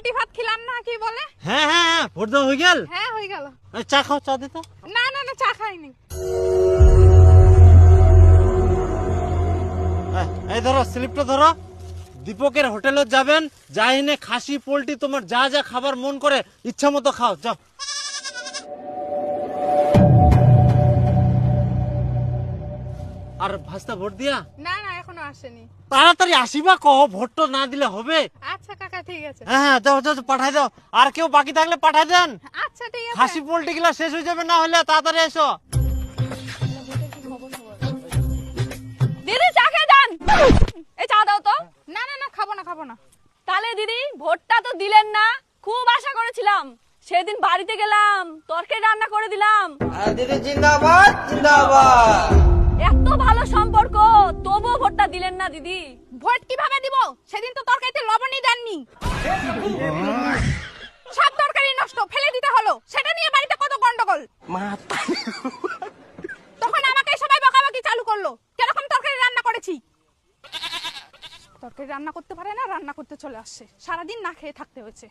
ভাত খেলাম না কি বলে? হ্যাঁ হ্যাঁ হ্যাঁ, ভোট দেওয়া হয়ে গেল। হ্যাঁ হয়ে গেল। চা খাও, চা দে তো। না না না, চা খাইনি। এই ধরো স্লিপটা ধরো। দীপকের হোটেলে যাবেন, যাই এনে খাসি পোল্ট্রি তোমার যা যা খাবার মন করে ইচ্ছা মতো খাও, যাও। আর ভাস্তা ভোট দিয়া? না না, এখনো আসেনি। তাড়াতাড়ি আসিবা, কহ ভোটটা না দিলে হবে। আচ্ছা কাকা, ঠিক আছে। হ্যাঁ হ্যাঁ, যাও যাও, পাঠাই দাও। আর কেউ বাকি থাকলে পাঠাই দেন। আচ্ছা ঠিক আছে। খাসি পোল্ট্রি গুলা শেষ হয়ে যাবে, না হলে তাড়াতাড়ি এসো। দিদি চা খেয়ে যান। এই চা দাও তো। না না না, খাবো না খাবো না। তাহলে দিদি ভোটটা তো দিলেন না, খুব আশা করেছিলাম। সেদিন বাড়িতে গেলাম, তরকারি রান্না করে দিলাম। দিদি জিন্দাবাদ জিন্দাবাদ। এত ভালো সম্পর্ক, তবুও ভোটটা দিলেন না দিদি। ভোট কিভাবে দিব? সেদিন তো তরকারিতে লবণই দেননি। সব তরকারি নষ্ট, ফেলে দিতে হলো। সেটা নিয়ে বাড়িতে কত গন্ডগোল। তখন আমাকে সবাই বকাবকি চালু করলো, কিরকম তরকারি রান্না করেছি। তরকারি রান্না করতে পারে না, রান্না করতে চলে আসছে। সারাদিন না খেয়ে থাকতে হয়েছে।